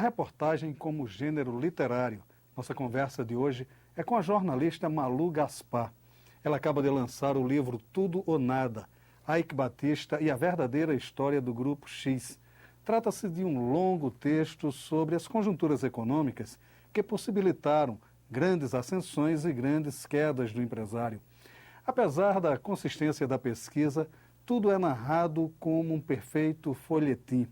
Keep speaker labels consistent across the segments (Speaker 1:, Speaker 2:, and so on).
Speaker 1: reportagem como gênero literário. Nossa conversa de hoje é com a jornalista Malu Gaspar. Ela acaba de lançar o livro Tudo ou Nada, Eike Batista e a verdadeira história do Grupo X. Trata-se de um longo texto sobre as conjunturas econômicas que possibilitaram grandes ascensões e grandes quedas do empresário. Apesar da consistência da pesquisa, tudo é narrado como um perfeito folhetim.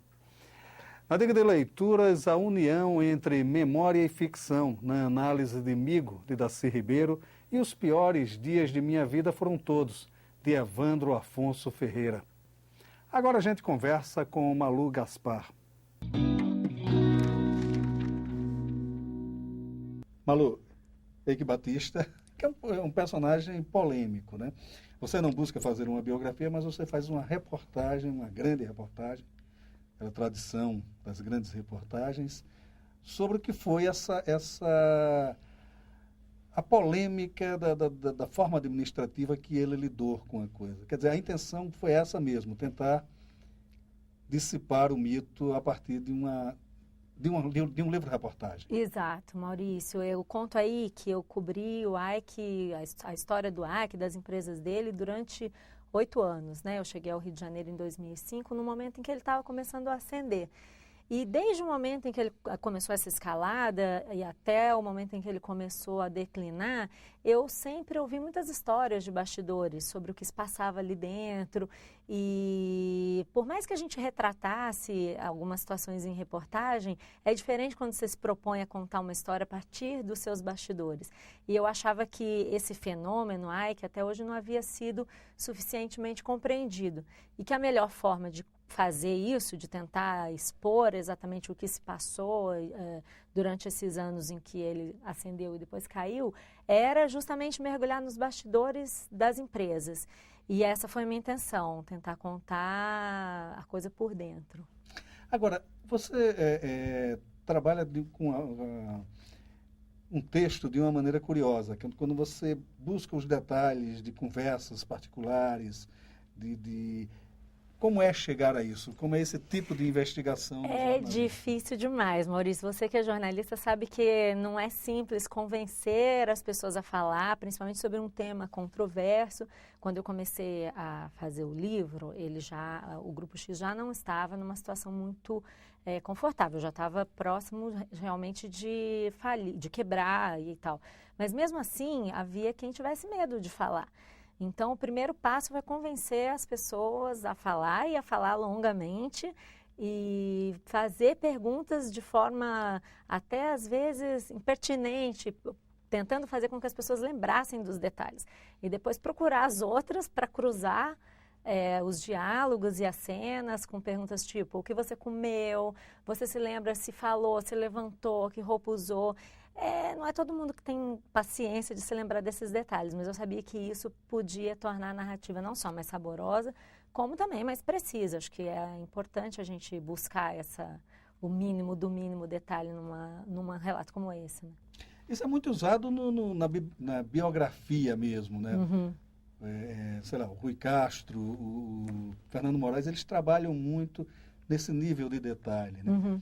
Speaker 1: Na dica de leituras, a união entre memória e ficção, na análise de Migo, de Daci Ribeiro, e Os Piores Dias de Minha Vida Foram Todos, de Evandro Afonso Ferreira. Agora a gente conversa com Malu Gaspar. Malu, Eike Batista, que é um personagem polêmico, né? Você não busca fazer uma biografia, mas você faz uma reportagem, uma grande reportagem, pela tradição das grandes reportagens, sobre o que foi a polêmica da forma administrativa que ele lidou com a coisa. Quer dizer, a intenção foi essa mesmo, tentar dissipar o mito a partir de um livro-reportagem.
Speaker 2: Exato, Maurício. Eu conto aí que eu cobri o Eike, a história do Eike, das empresas dele, durante 8 anos, né? Eu cheguei ao Rio de Janeiro em 2005, no momento em que ele estava começando a ascender. E desde o momento em que ele começou essa escalada e até o momento em que ele começou a declinar, eu sempre ouvi muitas histórias de bastidores sobre o que se passava ali dentro. E por mais que a gente retratasse algumas situações em reportagem, é diferente quando você se propõe a contar uma história a partir dos seus bastidores. E eu achava que esse fenômeno, que até hoje não havia sido suficientemente compreendido. E que a melhor forma de fazer isso, de tentar expor exatamente o que se passou durante esses anos em que ele ascendeu e depois caiu, era justamente mergulhar nos bastidores das empresas. E essa foi a minha intenção, tentar contar a coisa por dentro.
Speaker 1: Agora, você trabalha com um texto de uma maneira curiosa, quando você busca os detalhes de conversas particulares, como é chegar a isso? Como é esse tipo de investigação?
Speaker 2: É difícil demais, Maurício. Você que é jornalista sabe que não é simples convencer as pessoas a falar, principalmente sobre um tema controverso. Quando eu comecei a fazer o livro, o Grupo X já não estava numa situação muito confortável, já estava próximo realmente de falir, de quebrar e tal. Mas mesmo assim, havia quem tivesse medo de falar. Então, o primeiro passo foi convencer as pessoas a falar e a falar longamente e fazer perguntas de forma até às vezes impertinente, tentando fazer com que as pessoas lembrassem dos detalhes. E depois procurar as outras para cruzar os diálogos e as cenas com perguntas tipo: o que você comeu? Você se lembra se falou, se levantou, que roupa usou? Não é todo mundo que tem paciência de se lembrar desses detalhes, mas eu sabia que isso podia tornar a narrativa não só mais saborosa, como também mais precisa. Acho que é importante a gente buscar o mínimo do mínimo detalhe num relato como esse, né?
Speaker 1: Isso é muito usado na biografia mesmo, né?
Speaker 2: Uhum.
Speaker 1: Sei lá, o Rui Castro, o Fernando Moraes, eles trabalham muito nesse nível de detalhe, né?
Speaker 2: Uhum.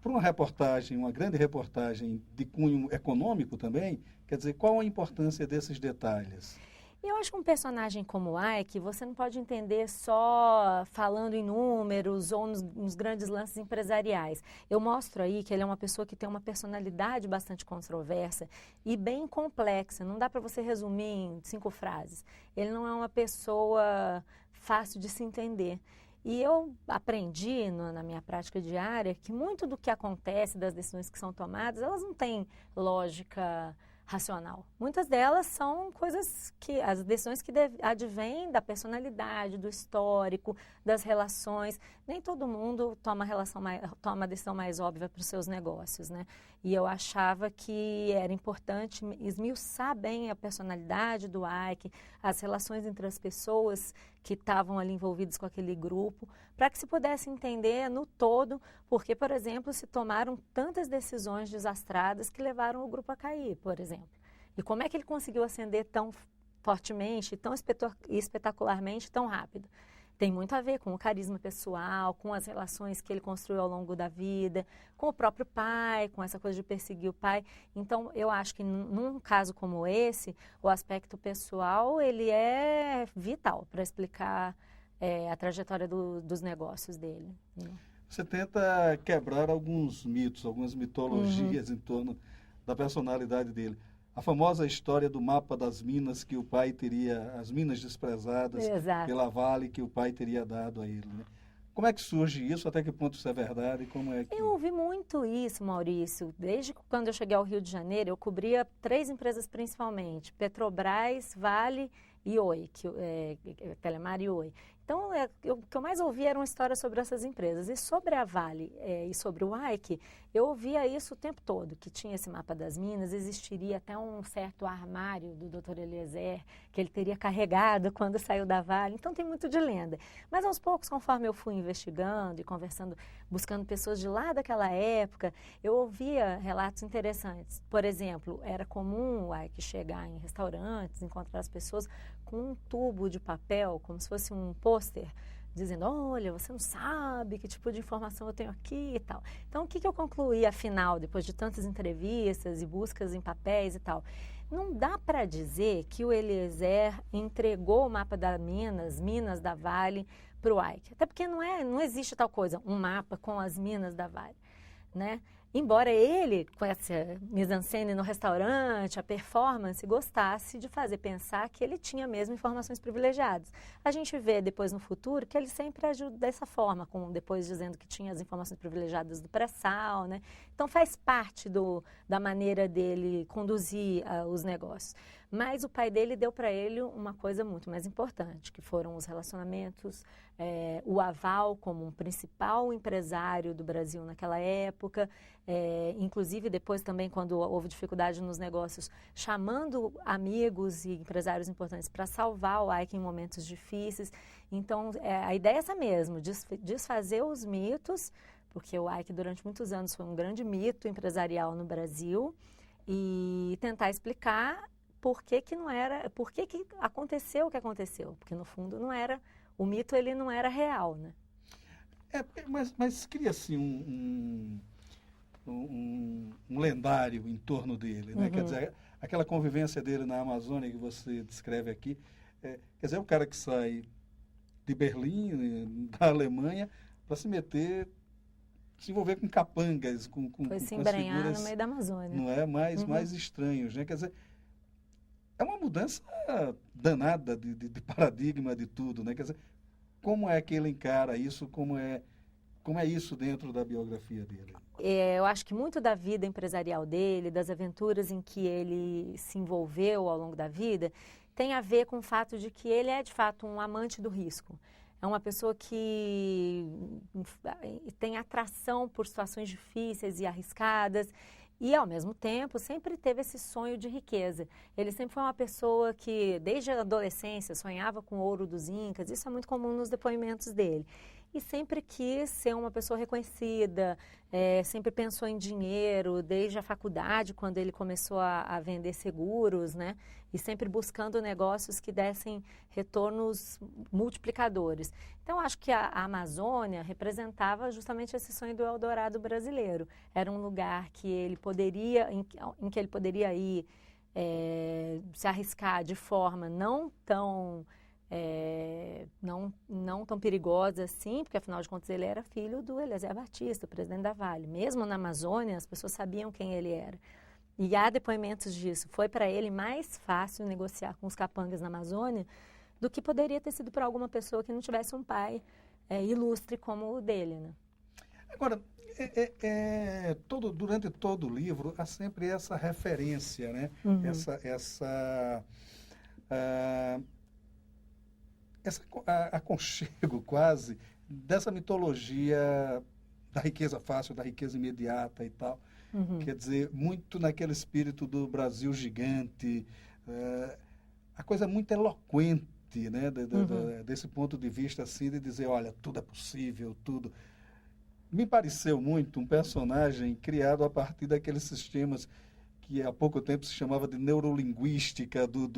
Speaker 1: Para uma reportagem, uma grande reportagem de cunho econômico também, quer dizer, qual a importância desses detalhes?
Speaker 2: Eu acho que um personagem como o Eike, você não pode entender só falando em números ou nos grandes lances empresariais. Eu mostro aí que ele é uma pessoa que tem uma personalidade bastante controversa e bem complexa. Não dá para você resumir em 5 frases. Ele não é uma pessoa fácil de se entender. E eu aprendi na minha prática diária que muito do que acontece, das decisões que são tomadas, elas não têm lógica racional. Muitas delas são as decisões que advêm da personalidade, do histórico, das relações. Nem todo mundo toma a decisão mais óbvia para os seus negócios, né? E eu achava que era importante esmiuçar bem a personalidade do Eike, as relações entre as pessoas que estavam ali envolvidas com aquele grupo, para que se pudesse entender no todo porque, por exemplo, se tomaram tantas decisões desastradas que levaram o grupo a cair, por exemplo. E como é que ele conseguiu ascender tão fortemente, tão espetacularmente, tão rápido? tem muito a ver com o carisma pessoal, com as relações que ele construiu ao longo da vida, com o próprio pai, com essa coisa de perseguir o pai. Então, eu acho que num caso como esse, o aspecto pessoal, ele é vital para explicar a trajetória dos negócios dele.
Speaker 1: Você tenta quebrar alguns mitos, algumas mitologias em torno da personalidade dele. A famosa história do mapa das minas que o pai teria, as minas desprezadas pela Vale que o pai teria dado a ele, né? Como é que surge isso? Até que ponto isso é verdade? Como é que...
Speaker 2: Eu ouvi muito isso, Maurício. Desde quando eu cheguei ao Rio de Janeiro, eu cobria 3 empresas principalmente, Petrobras, Vale e Oi, Telemar e Oi. Então, o que eu mais ouvi eram histórias sobre essas empresas. E sobre a Vale e sobre o Ike, eu ouvia isso o tempo todo, que tinha esse mapa das minas, existiria até um certo armário do Dr. Eliezer, que ele teria carregado quando saiu da Vale. Então, tem muito de lenda. Mas, aos poucos, conforme eu fui investigando e conversando, buscando pessoas de lá daquela época, eu ouvia relatos interessantes. Por exemplo, era comum o Ike chegar em restaurantes, encontrar as pessoas com um tubo de papel, como se fosse um pôster, dizendo, olha, você não sabe que tipo de informação eu tenho aqui e tal. Então, o que eu concluí, afinal, depois de tantas entrevistas e buscas em papéis e tal? Não dá para dizer que o Eliezer entregou o mapa das minas da Vale para o Ike. Até porque não existe tal coisa, um mapa com as minas da Vale, né? Embora ele, com essa mise-en-scène no restaurante, a performance, gostasse de fazer pensar que ele tinha mesmo informações privilegiadas. A gente vê depois no futuro que ele sempre ajuda dessa forma, depois dizendo que tinha as informações privilegiadas do pré-sal, né? Então faz parte da maneira dele conduzir os negócios. Mas o pai dele deu para ele uma coisa muito mais importante, que foram os relacionamentos, o aval como um principal empresário do Brasil naquela época, inclusive depois também quando houve dificuldade nos negócios, chamando amigos e empresários importantes para salvar o Ike em momentos difíceis. Então, a ideia é essa mesmo, desfazer os mitos, porque o Ike durante muitos anos foi um grande mito empresarial no Brasil, e tentar explicar por que aconteceu o que aconteceu, porque no fundo o mito ele não era real, né?
Speaker 1: Mas cria-se um lendário em torno dele, né? Quer dizer, aquela convivência dele na Amazônia que você descreve aqui, quer dizer, é um cara que sai de Berlim, da Alemanha, para se envolver com capangas,
Speaker 2: Foi se
Speaker 1: com
Speaker 2: embrenhar
Speaker 1: figuras,
Speaker 2: no meio da Amazônia.
Speaker 1: Não é? Mais estranhos, né? Quer dizer, é uma mudança danada de paradigma de tudo, né? Quer dizer, como é que ele encara isso, como é isso dentro da biografia dele?
Speaker 2: Eu acho que muito da vida empresarial dele, das aventuras em que ele se envolveu ao longo da vida, tem a ver com o fato de que ele é, de fato, um amante do risco. É uma pessoa que tem atração por situações difíceis e arriscadas e, ao mesmo tempo, sempre teve esse sonho de riqueza. Ele sempre foi uma pessoa que, desde a adolescência, sonhava com o ouro dos Incas. Isso é muito comum nos depoimentos dele. E sempre quis ser uma pessoa reconhecida, sempre pensou em dinheiro, desde a faculdade, quando ele começou a vender seguros, né? E sempre buscando negócios que dessem retornos multiplicadores. Então, acho que a Amazônia representava justamente esse sonho do Eldorado brasileiro. Era um lugar que ele poderia, em que ele poderia ir se arriscar de forma não tão perigosa assim, porque afinal de contas ele era filho do Eliezer Batista, o presidente da Vale. Mesmo na Amazônia, as pessoas sabiam quem ele era. E há depoimentos disso. Foi para ele mais fácil negociar com os capangas na Amazônia do que poderia ter sido para alguma pessoa que não tivesse um pai ilustre como o dele, né?
Speaker 1: Agora, durante todo o livro há sempre essa referência, né? Esse aconchego quase dessa mitologia da riqueza fácil, da riqueza imediata e tal. Quer dizer, muito naquele espírito do Brasil gigante, a coisa muito eloquente, né? Desse ponto de vista assim, de dizer, olha, tudo é possível, tudo. Me pareceu muito um personagem criado a partir daqueles sistemas que há pouco tempo se chamava de neurolinguística do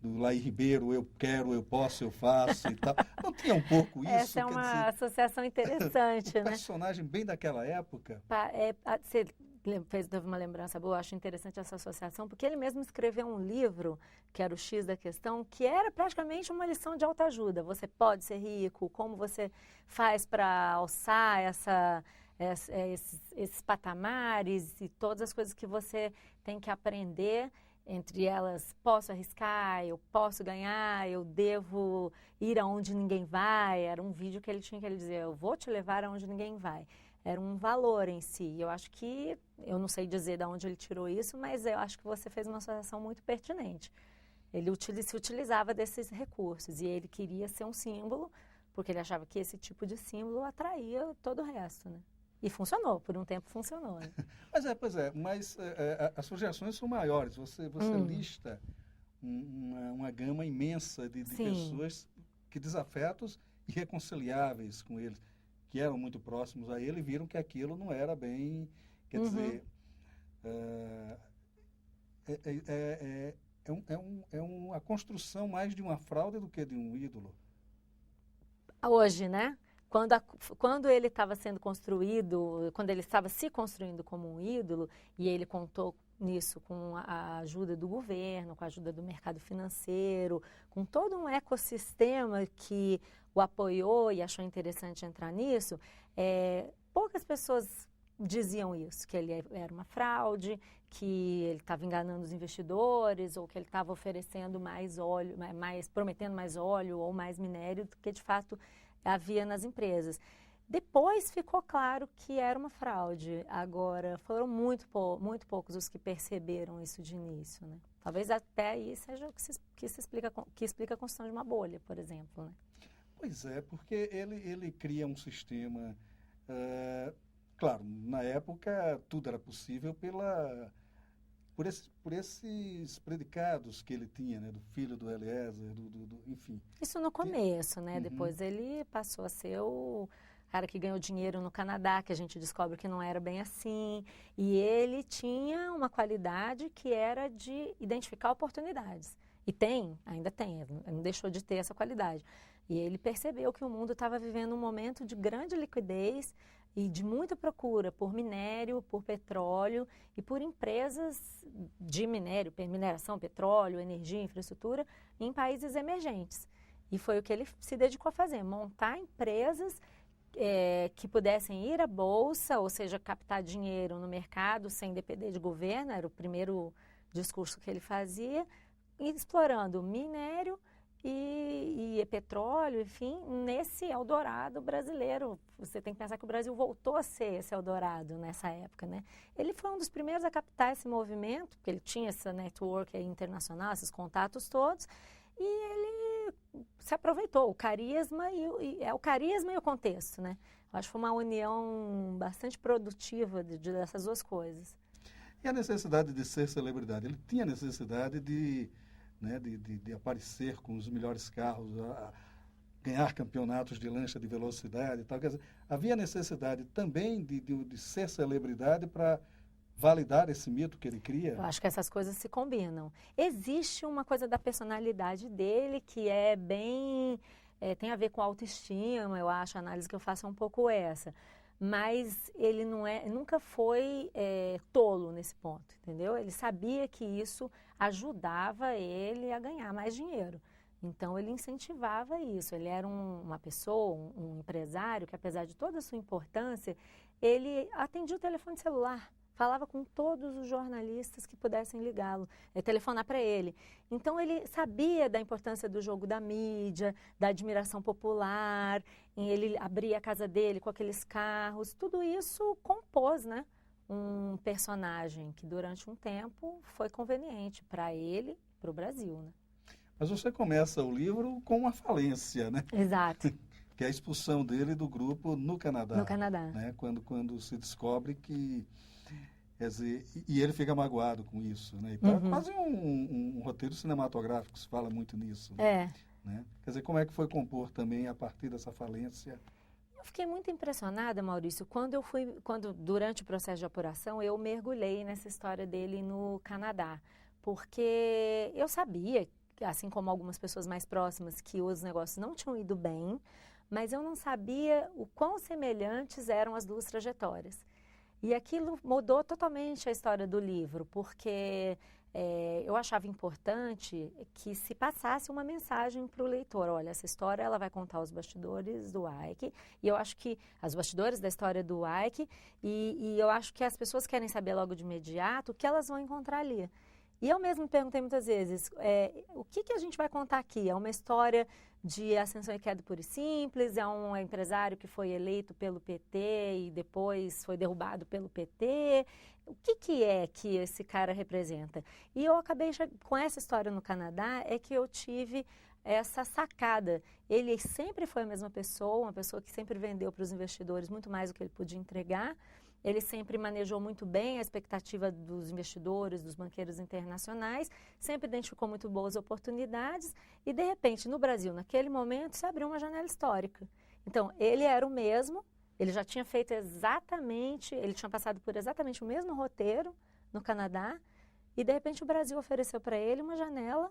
Speaker 1: do Laí Ribeiro, eu quero, eu posso, eu faço e tal. Não tinha um pouco isso?
Speaker 2: Essa é uma associação interessante,
Speaker 1: um
Speaker 2: né?
Speaker 1: personagem bem daquela época.
Speaker 2: Você teve uma lembrança boa, eu acho interessante essa associação, porque ele mesmo escreveu um livro, que era o X da Questão, que era praticamente uma lição de autoajuda. Você pode ser rico, como você faz para alçar esses patamares e todas as coisas que você tem que aprender. Entre elas, posso arriscar, eu posso ganhar, eu devo ir aonde ninguém vai. Era um vídeo que ele tinha que ele dizer, eu vou te levar aonde ninguém vai. Era um valor em si. Eu acho que, eu não sei dizer de onde ele tirou isso, mas eu acho que você fez uma associação muito pertinente. Ele se utilizava desses recursos e ele queria ser um símbolo, porque ele achava que esse tipo de símbolo atraía todo o resto, né? E funcionou, por um tempo funcionou. Né?
Speaker 1: Mas as sugestões são maiores. Você lista uma gama imensa de pessoas que desafetos irreconciliáveis com eles, que eram muito próximos a ele, viram que aquilo não era bem, quer dizer, a construção mais de uma fraude do que de um ídolo.
Speaker 2: Hoje, né? Quando ele estava sendo construído, quando ele estava se construindo como um ídolo, e ele contou nisso com a ajuda do governo, com a ajuda do mercado financeiro, com todo um ecossistema que o apoiou e achou interessante entrar nisso, poucas pessoas diziam isso, que ele era uma fraude, que ele estava enganando os investidores, ou que ele estava oferecendo mais óleo, prometendo mais óleo ou mais minério do que de fato havia nas empresas. Depois ficou claro que era uma fraude. Agora, foram muito poucos os que perceberam isso de início, né? Talvez até aí seja o que explica a construção de uma bolha, por exemplo, né?
Speaker 1: Pois é, porque ele cria um sistema... claro, na época tudo era possível por esses predicados que ele tinha, né, do filho do Eliezer, enfim.
Speaker 2: Isso no começo, né? Depois ele passou a ser o cara que ganhou dinheiro no Canadá, que a gente descobre que não era bem assim. E ele tinha uma qualidade que era de identificar oportunidades. E ainda tem, não deixou de ter essa qualidade. E ele percebeu que o mundo estava vivendo um momento de grande liquidez e de muita procura por minério, por petróleo e por empresas de minério, mineração, petróleo, energia, infraestrutura, em países emergentes. E foi o que ele se dedicou a fazer, montar empresas que pudessem ir à bolsa, ou seja, captar dinheiro no mercado sem depender de governo, era o primeiro discurso que ele fazia, explorando minério e petróleo, enfim, nesse Eldorado brasileiro. Você tem que pensar que o Brasil voltou a ser esse Eldorado nessa época, né? Ele foi um dos primeiros a captar esse movimento, porque ele tinha essa network internacional, esses contatos todos, e ele se aproveitou, o carisma o carisma e o contexto, né? Eu acho que foi uma união bastante produtiva dessas duas coisas.
Speaker 1: E a necessidade de ser celebridade? Ele tinha necessidade de aparecer com os melhores carros, ganhar campeonatos de lancha de velocidade e tal. Quer dizer, havia necessidade também de ser celebridade para validar esse mito que ele cria?
Speaker 2: Eu acho que essas coisas se combinam. Existe uma coisa da personalidade dele que é bem... tem a ver com autoestima, eu acho, a análise que eu faço é um pouco essa. Mas ele nunca foi tolo nesse ponto, entendeu? Ele sabia que isso ajudava ele a ganhar mais dinheiro. Então, ele incentivava isso. Ele era uma pessoa, um empresário, que apesar de toda a sua importância, ele atendia o telefone celular, falava com todos os jornalistas que pudessem ligá-lo, telefonar para ele. Então, ele sabia da importância do jogo da mídia, da admiração popular, ele abria a casa dele com aqueles carros. Tudo isso compôs, né, um personagem que, durante um tempo, foi conveniente para ele e para o Brasil, né?
Speaker 1: Mas você começa o livro com uma falência, né?
Speaker 2: Exato.
Speaker 1: Que é a expulsão dele do grupo no Canadá.
Speaker 2: No Canadá.
Speaker 1: Né? Quando se descobre que... Quer dizer, e ele fica magoado com isso, né? Então, é quase um roteiro cinematográfico, se fala muito nisso. Né? Quer dizer, como é que foi compor também a partir dessa falência?
Speaker 2: Eu fiquei muito impressionada, Maurício, quando durante o processo de apuração eu mergulhei nessa história dele no Canadá, porque eu sabia assim como algumas pessoas mais próximas, que os negócios não tinham ido bem, mas eu não sabia o quão semelhantes eram as duas trajetórias. E aquilo mudou totalmente a história do livro, porque eu achava importante que se passasse uma mensagem para o leitor. Olha, essa história ela vai contar os bastidores do Ike, e eu acho que os bastidores da história do Ike, e eu acho que as pessoas querem saber logo de imediato o que elas vão encontrar ali. E eu mesmo me perguntei muitas vezes, o que a gente vai contar aqui? É uma história de ascensão e queda pura e simples? É um empresário que foi eleito pelo PT e depois foi derrubado pelo PT? O que é que esse cara representa? E eu acabei, com essa história no Canadá, é que eu tive essa sacada. Ele sempre foi a mesma pessoa, uma pessoa que sempre vendeu para os investidores muito mais do que ele podia entregar. Ele sempre manejou muito bem a expectativa dos investidores, dos banqueiros internacionais, sempre identificou muito boas oportunidades e, de repente, no Brasil, naquele momento, se abriu uma janela histórica. Então, ele era o mesmo, ele já tinha feito exatamente, ele tinha passado por exatamente o mesmo roteiro no Canadá e, de repente, o Brasil ofereceu para ele uma janela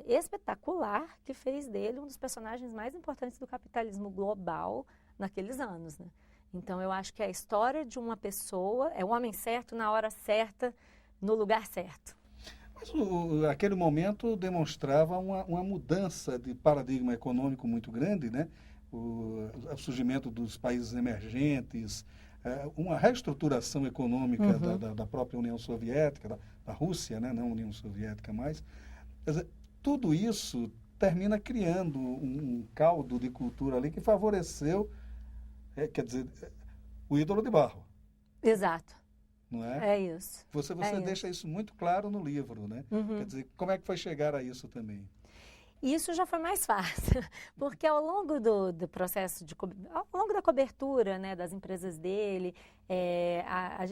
Speaker 2: espetacular que fez dele um dos personagens mais importantes do capitalismo global naqueles anos, né? Então, eu acho que a história de uma pessoa é o homem certo, na hora certa, no lugar certo.
Speaker 1: Mas aquele momento demonstrava uma mudança de paradigma econômico muito grande, né? O surgimento dos países emergentes, uma reestruturação econômica da própria União Soviética, da Rússia, né? Não União Soviética mais. Quer dizer, tudo isso termina criando um caldo de cultura ali que favoreceu, quer dizer, o ídolo de barro.
Speaker 2: Exato.
Speaker 1: Não é?
Speaker 2: É isso.
Speaker 1: Você deixa isso muito claro no livro, né? Quer dizer, como é que foi chegar a isso também?
Speaker 2: Isso já foi mais fácil, porque ao longo do processo, ao longo da cobertura, né, das empresas dele,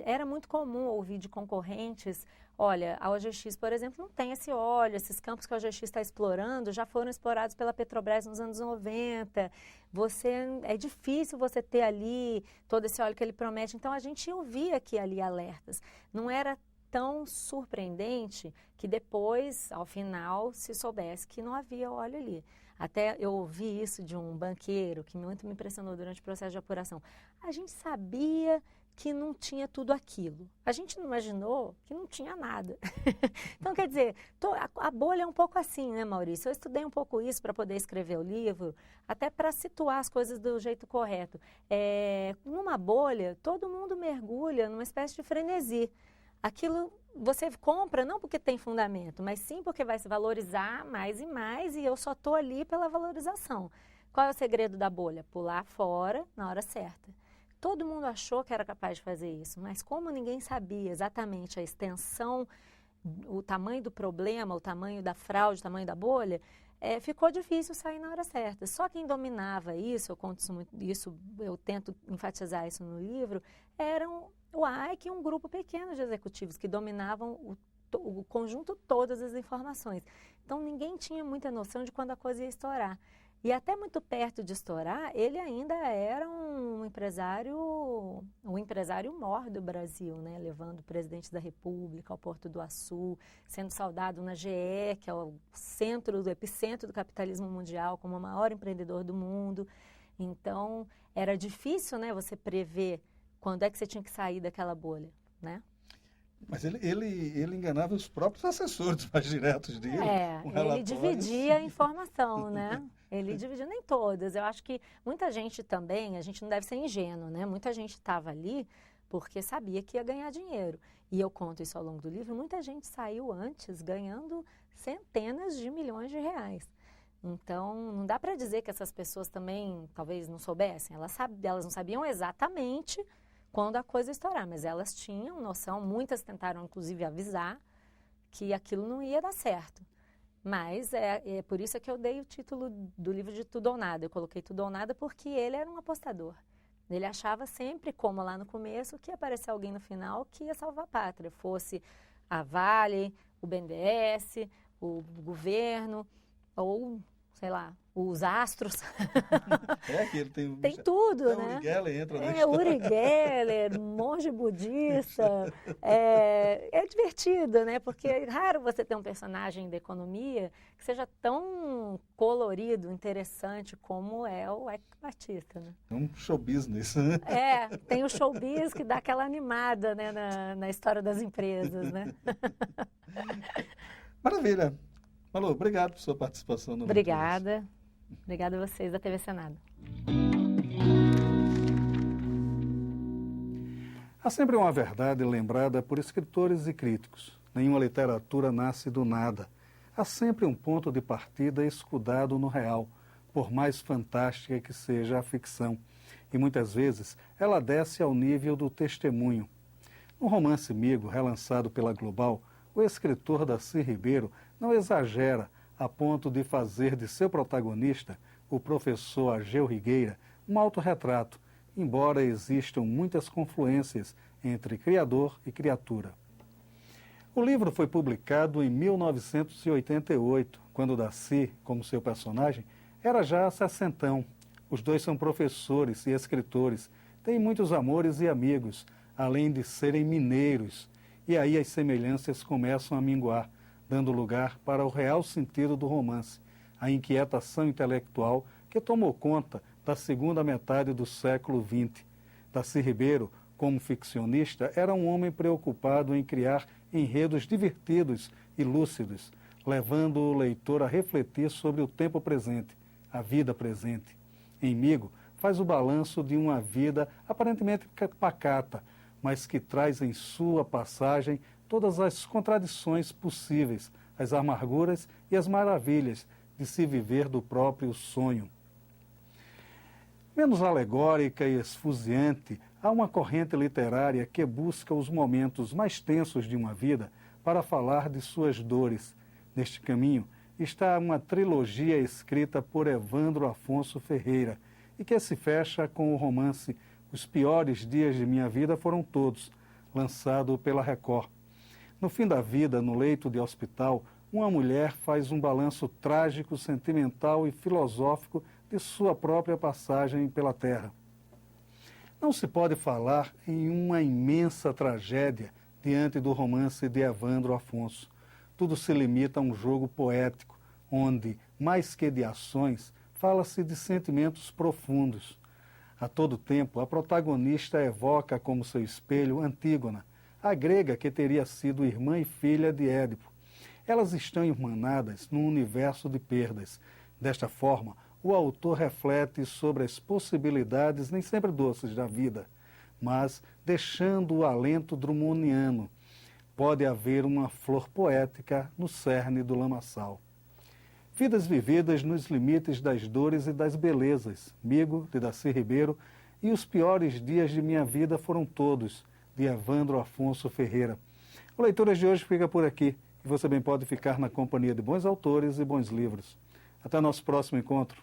Speaker 2: era muito comum ouvir de concorrentes, olha, a OGX, por exemplo, não tem esse óleo, esses campos que a OGX está explorando já foram explorados pela Petrobras nos anos 90, é difícil você ter ali todo esse óleo que ele promete, então a gente ouvia aqui ali alertas, não era tão surpreendente que depois, ao final, se soubesse que não havia óleo ali. Até eu ouvi isso de um banqueiro que muito me impressionou durante o processo de apuração. A gente sabia que não tinha tudo aquilo. A gente não imaginou que não tinha nada. Então, quer dizer, a bolha é um pouco assim, né, Maurício? Eu estudei um pouco isso para poder escrever o livro, até para situar as coisas do jeito correto. Numa bolha, todo mundo mergulha numa espécie de frenesi. Aquilo você compra não porque tem fundamento, mas sim porque vai se valorizar mais e mais e eu só estou ali pela valorização. Qual é o segredo da bolha? Pular fora na hora certa. Todo mundo achou que era capaz de fazer isso, mas como ninguém sabia exatamente a extensão, o tamanho do problema, o tamanho da fraude, o tamanho da bolha, ficou difícil sair na hora certa. Só quem dominava isso, eu tento enfatizar isso no livro, eram o Ike e um grupo pequeno de executivos que dominavam o conjunto todas as informações. Então, ninguém tinha muita noção de quando a coisa ia estourar. E até muito perto de estourar, ele ainda era um empresário maior do Brasil, né? Levando o presidente da República ao Porto do Açu, sendo saudado na GE, que é o epicentro do capitalismo mundial, como o maior empreendedor do mundo. Então, era difícil, né, você prever quando é que você tinha que sair daquela bolha, né?
Speaker 1: Mas ele enganava os próprios assessores mais diretos dele.
Speaker 2: Ele dividia a informação, né? Ele dividia, nem todas. Eu acho que muita gente também, a gente não deve ser ingênuo, né? Muita gente estava ali porque sabia que ia ganhar dinheiro. E eu conto isso ao longo do livro, muita gente saiu antes ganhando centenas de milhões de reais. Então, não dá para dizer que essas pessoas também talvez não soubessem. Elas não sabiam exatamente quando a coisa estourar, mas elas tinham noção, muitas tentaram inclusive avisar que aquilo não ia dar certo. Mas é por isso que eu dei o título do livro de Tudo ou Nada. Eu coloquei Tudo ou Nada porque ele era um apostador. Ele achava sempre, como lá no começo, que ia aparecer alguém no final que ia salvar a pátria. Fosse a Vale, o BNDES, o governo ou, sei lá, os astros.
Speaker 1: Que ele
Speaker 2: tem tudo, né?
Speaker 1: Uri Geller entra na história.
Speaker 2: Uri Geller, monge budista. É divertido, né? Porque é raro você ter um personagem da economia que seja tão colorido, interessante como é o Eike Batista, né?
Speaker 1: É um show business, né?
Speaker 2: Tem o showbiz que dá aquela animada, né, na história das empresas, né?
Speaker 1: Maravilha. Malu, obrigado por sua participação no
Speaker 2: Obrigada. Obrigada a vocês da TV Senado.
Speaker 1: Há sempre uma verdade lembrada por escritores e críticos. Nenhuma literatura nasce do nada. Há sempre um ponto de partida escudado no real, por mais fantástica que seja a ficção. E muitas vezes ela desce ao nível do testemunho. No romance Migo, relançado pela Global, o escritor Darcy Ribeiro não exagera a ponto de fazer de seu protagonista, o professor Ageu Rigueira, um autorretrato, embora existam muitas confluências entre criador e criatura. O livro foi publicado em 1988, quando Darcy, como seu personagem, era já sessentão. Os dois são professores e escritores, têm muitos amores e amigos, além de serem mineiros. E aí as semelhanças começam a minguar, dando lugar para o real sentido do romance, a inquietação intelectual que tomou conta da segunda metade do século XX. Darcy Ribeiro, como ficcionista, era um homem preocupado em criar enredos divertidos e lúcidos, levando o leitor a refletir sobre o tempo presente, a vida presente. Em Migo, faz o balanço de uma vida aparentemente pacata, mas que traz em sua passagem todas as contradições possíveis, as amarguras e as maravilhas de se viver do próprio sonho. Menos alegórica e esfuziante, há uma corrente literária que busca os momentos mais tensos de uma vida para falar de suas dores. Neste caminho está uma trilogia escrita por Evandro Afonso Ferreira e que se fecha com o romance Os Piores Dias de Minha Vida Foram Todos, lançado pela Record. No fim da vida, no leito de hospital, uma mulher faz um balanço trágico, sentimental e filosófico de sua própria passagem pela Terra. Não se pode falar em uma imensa tragédia diante do romance de Evandro Afonso. Tudo se limita a um jogo poético, onde, mais que de ações, fala-se de sentimentos profundos. A todo tempo, a protagonista evoca como seu espelho Antígona, a grega que teria sido irmã e filha de Édipo. Elas estão irmanadas num universo de perdas. Desta forma, o autor reflete sobre as possibilidades nem sempre doces da vida, mas deixando o alento drummondiano. Pode haver uma flor poética no cerne do lamaçal. Vidas vividas nos limites das dores e das belezas. Migo, de Darcy Ribeiro, e Os Piores Dias de Minha Vida Foram Todos, de Evandro Afonso Ferreira. O Leituras de hoje fica por aqui e você bem pode ficar na companhia de bons autores e bons livros. Até nosso próximo encontro.